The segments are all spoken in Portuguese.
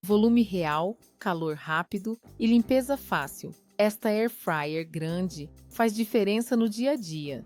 volume real, calor rápido e limpeza fácil. Esta air fryer grande faz diferença no dia a dia.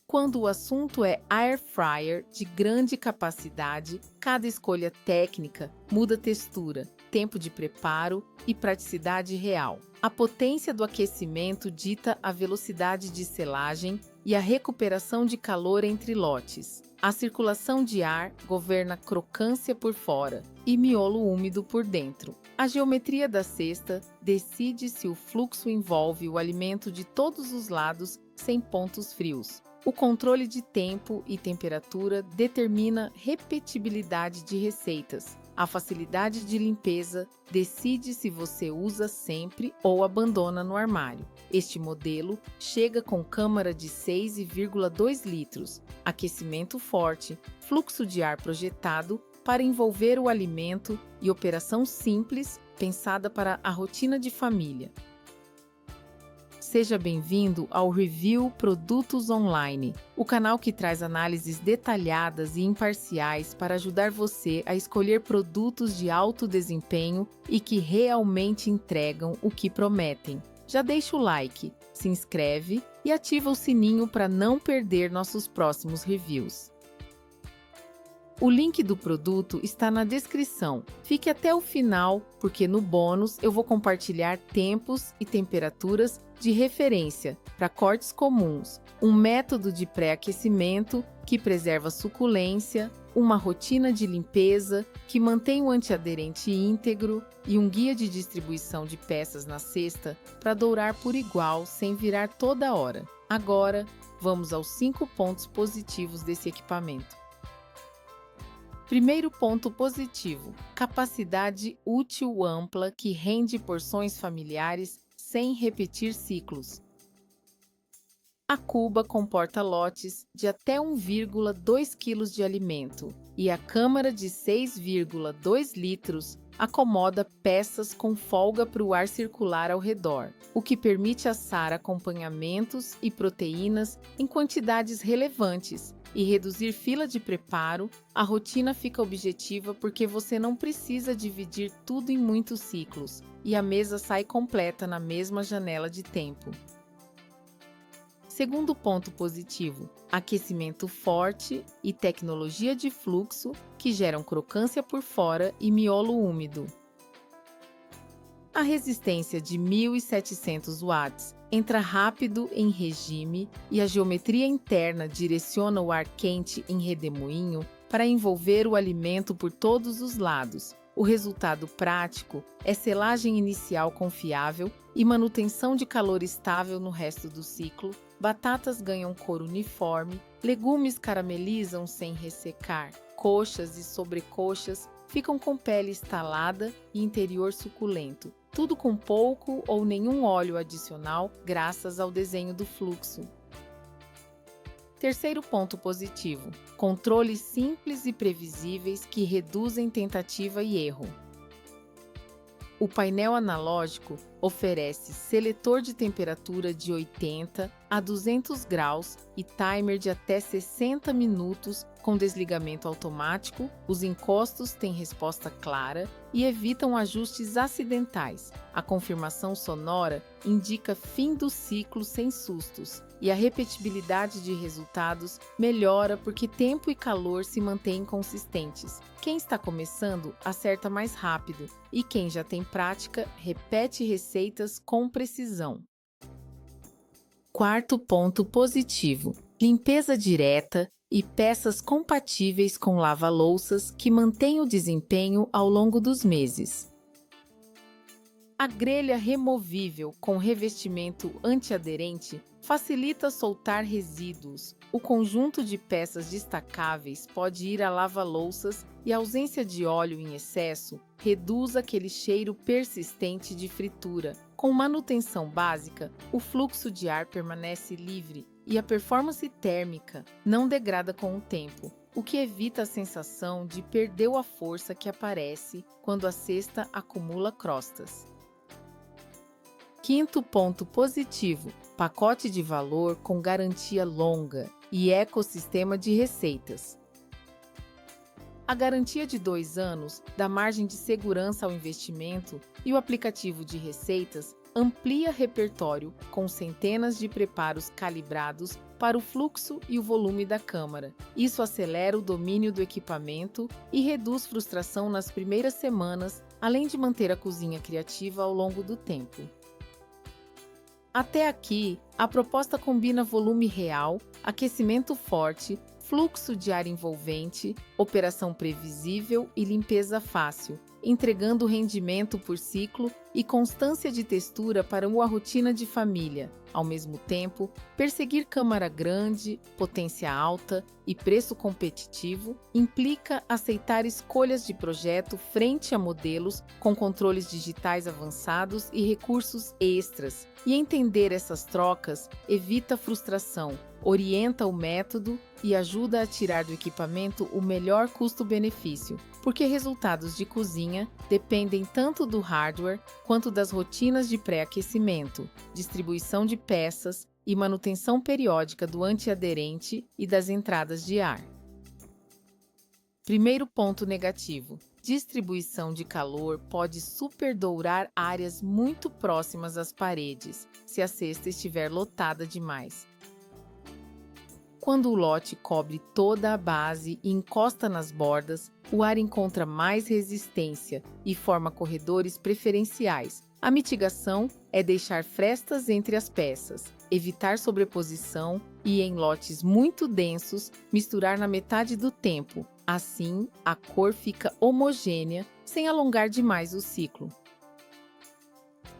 Quando o assunto é air fryer de grande capacidade, cada escolha técnica muda textura, tempo de preparo e praticidade real. A potência do aquecimento dita a velocidade de selagem e a recuperação de calor entre lotes. A circulação de ar governa crocância por fora e miolo úmido por dentro. A geometria da cesta decide se o fluxo envolve o alimento de todos os lados sem pontos frios. O controle de tempo e temperatura determina repetibilidade de receitas. A facilidade de limpeza decide se você usa sempre ou abandona no armário. Este modelo chega com câmara de 6,2 litros, aquecimento forte, fluxo de ar projetado para envolver o alimento e operação simples pensada para a rotina de família. Seja bem-vindo ao Review Produtos Online, o canal que traz análises detalhadas e imparciais para ajudar você a escolher produtos de alto desempenho e que realmente entregam o que prometem. Já deixa o like, se inscreve e ativa o sininho para não perder nossos próximos reviews. O link do produto está na descrição. Fique até o final, porque no bônus eu vou compartilhar tempos e temperaturas de referência para cortes comuns, um método de pré-aquecimento que preserva a suculência, uma rotina de limpeza que mantém o antiaderente íntegro e um guia de distribuição de peças na cesta para dourar por igual sem virar toda hora. Agora, vamos aos 5 pontos positivos desse equipamento. Primeiro ponto positivo: capacidade útil ampla que rende porções familiares sem repetir ciclos. A cuba comporta lotes de até 1,2 kg de alimento e a câmara de 6,2 litros acomoda peças com folga para o ar circular ao redor, o que permite assar acompanhamentos e proteínas em quantidades relevantes e reduzir fila de preparo. A rotina fica objetiva porque você não precisa dividir tudo em muitos ciclos e a mesa sai completa na mesma janela de tempo. Segundo ponto positivo: aquecimento forte e tecnologia de fluxo que geram crocância por fora e miolo úmido. A resistência de 1.700 watts entra rápido em regime e a geometria interna direciona o ar quente em redemoinho para envolver o alimento por todos os lados. O resultado prático é selagem inicial confiável e manutenção de calor estável no resto do ciclo. Batatas ganham cor uniforme, legumes caramelizam sem ressecar, coxas e sobrecoxas ficam com pele estalada e interior suculento. Tudo com pouco ou nenhum óleo adicional, graças ao desenho do fluxo. Terceiro ponto positivo: controles simples e previsíveis que reduzem tentativa e erro. O painel analógico oferece seletor de temperatura de 80 a 200 graus e timer de até 60 minutos com desligamento automático. Os encostos têm resposta clara e evitam ajustes acidentais. A confirmação sonora indica fim do ciclo sem sustos e a repetibilidade de resultados melhora porque tempo e calor se mantêm consistentes. Quem está começando acerta mais rápido e quem já tem prática repete receitas com precisão. Quarto ponto positivo: limpeza direta e peças compatíveis com lava-louças que mantêm o desempenho ao longo dos meses. A grelha removível com revestimento antiaderente facilita soltar resíduos. O conjunto de peças destacáveis pode ir a lava-louças e a ausência de óleo em excesso reduz aquele cheiro persistente de fritura. Com manutenção básica, o fluxo de ar permanece livre e a performance térmica não degrada com o tempo, o que evita a sensação de perdeu a força que aparece quando a cesta acumula crostas. Quinto ponto positivo: pacote de valor com garantia longa e ecossistema de receitas. A garantia de 2 anos dá margem de segurança ao investimento e o aplicativo de receitas amplia repertório com centenas de preparos calibrados para o fluxo e o volume da câmara. Isso acelera o domínio do equipamento e reduz frustração nas primeiras semanas, além de manter a cozinha criativa ao longo do tempo. Até aqui, a proposta combina volume real, aquecimento forte, fluxo de ar envolvente, operação previsível e limpeza fácil, entregando rendimento por ciclo e constância de textura para uma rotina de família. Ao mesmo tempo, perseguir câmara grande, potência alta e preço competitivo implica aceitar escolhas de projeto frente a modelos com controles digitais avançados e recursos extras. E entender essas trocas evita frustração, orienta o método e ajuda a tirar do equipamento o melhor custo-benefício, porque resultados de cozinha dependem tanto do hardware quanto das rotinas de pré-aquecimento, distribuição de peças e manutenção periódica do antiaderente e das entradas de ar. Primeiro ponto negativo: distribuição de calor pode superdourar áreas muito próximas às paredes, se a cesta estiver lotada demais. Quando o lote cobre toda a base e encosta nas bordas, o ar encontra mais resistência e forma corredores preferenciais. A mitigação é deixar frestas entre as peças, evitar sobreposição e, em lotes muito densos, misturar na metade do tempo. Assim, a cor fica homogênea, sem alongar demais o ciclo.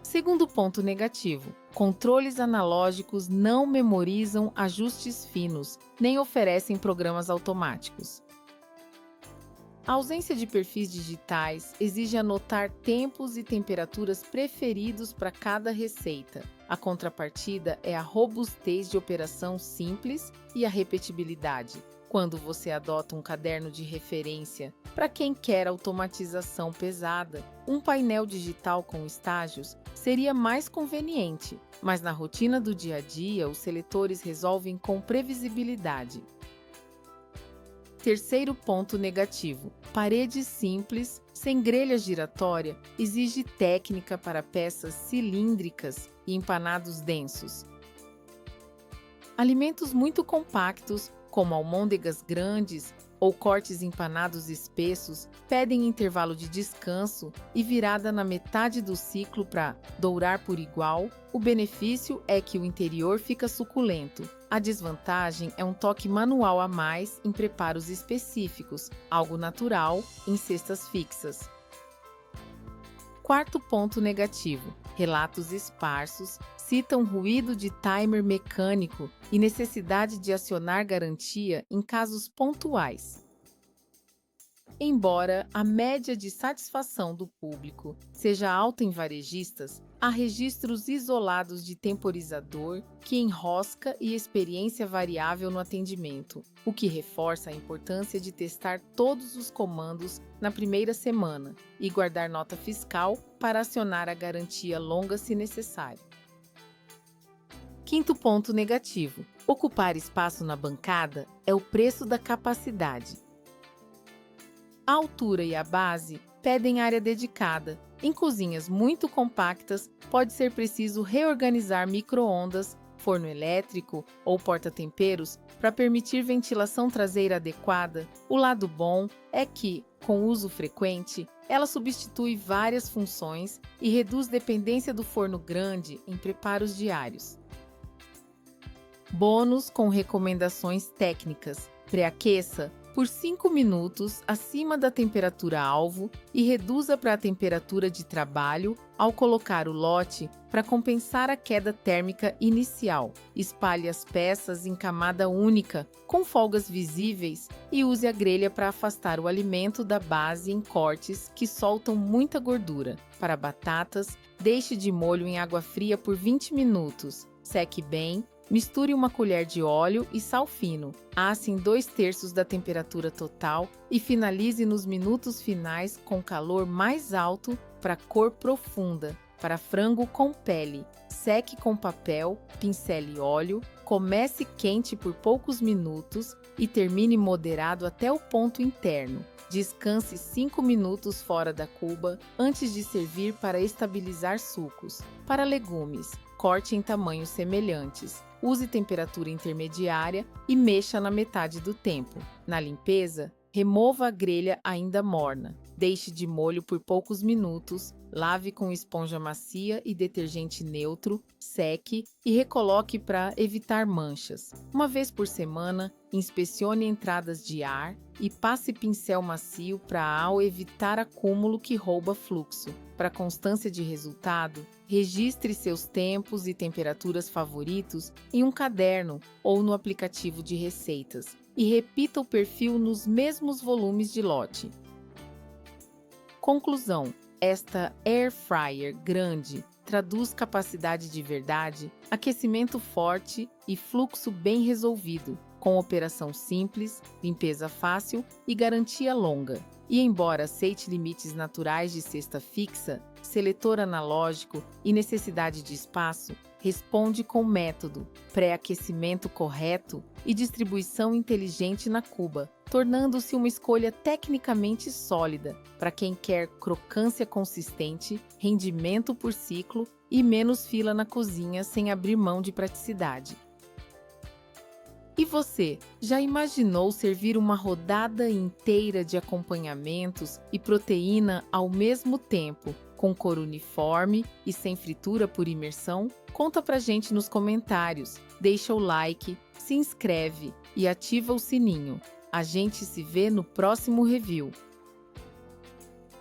Segundo ponto negativo: controles analógicos não memorizam ajustes finos, nem oferecem programas automáticos. A ausência de perfis digitais exige anotar tempos e temperaturas preferidos para cada receita. A contrapartida é a robustez de operação simples e a repetibilidade, quando você adota um caderno de referência. Para quem quer automatização pesada, um painel digital com estágios seria mais conveniente, mas na rotina do dia a dia, os seletores resolvem com previsibilidade. Terceiro ponto negativo: paredes simples, sem grelha giratória, exige técnica para peças cilíndricas e empanados densos. Alimentos muito compactos, como almôndegas grandes ou cortes empanados espessos, pedem intervalo de descanso e virada na metade do ciclo para dourar por igual. O benefício é que o interior fica suculento. A desvantagem é um toque manual a mais em preparos específicos, algo natural em cestas fixas. Quarto ponto negativo: relatos esparsos citam ruído de timer mecânico e necessidade de acionar garantia em casos pontuais. Embora a média de satisfação do público seja alta em varejistas, há registros isolados de temporizador que enrosca e experiência variável no atendimento, o que reforça a importância de testar todos os comandos na primeira semana e guardar nota fiscal para acionar a garantia longa se necessário. Quinto ponto negativo: ocupar espaço na bancada é o preço da capacidade. A altura e a base pedem área dedicada. Em cozinhas muito compactas, pode ser preciso reorganizar micro-ondas, forno elétrico ou porta-temperos para permitir ventilação traseira adequada. O lado bom é que, com uso frequente, ela substitui várias funções e reduz dependência do forno grande em preparos diários. Bônus com recomendações técnicas: pré-aqueça por 5 minutos acima da temperatura-alvo e reduza para a temperatura de trabalho ao colocar o lote para compensar a queda térmica inicial. Espalhe as peças em camada única, com folgas visíveis, e use a grelha para afastar o alimento da base em cortes que soltam muita gordura. Para batatas, deixe de molho em água fria por 20 minutos. Seque bem. Misture uma colher de óleo e sal fino, asse em 2/3 da temperatura total e finalize nos minutos finais com calor mais alto para cor profunda. Para frango com pele, seque com papel, pincele óleo, Comece quente por poucos minutos e termine moderado até o ponto interno. Descanse 5 minutos fora da cuba antes de servir para estabilizar sucos. Para legumes, corte em tamanhos semelhantes. Use temperatura intermediária e mexa na metade do tempo. Na limpeza, remova a grelha ainda morna. Deixe de molho por poucos minutos, lave com esponja macia e detergente neutro, seque e recoloque para evitar manchas. Uma vez por semana, inspecione entradas de ar e passe pincel macio ao evitar acúmulo que rouba fluxo. Para constância de resultado, registre seus tempos e temperaturas favoritos em um caderno ou no aplicativo de receitas e repita o perfil nos mesmos volumes de lote. Conclusão: esta Air Fryer grande traduz capacidade de verdade, aquecimento forte e fluxo bem resolvido, com operação simples, limpeza fácil e garantia longa. E embora aceite limites naturais de cesta fixa, seletor analógico e necessidade de espaço, responde com método, pré-aquecimento correto e distribuição inteligente na cuba, tornando-se uma escolha tecnicamente sólida para quem quer crocância consistente, rendimento por ciclo e menos fila na cozinha sem abrir mão de praticidade. E você, já imaginou servir uma rodada inteira de acompanhamentos e proteína ao mesmo tempo, com cor uniforme e sem fritura por imersão? Conta pra gente nos comentários, deixa o like, se inscreve e ativa o sininho. A gente se vê no próximo review.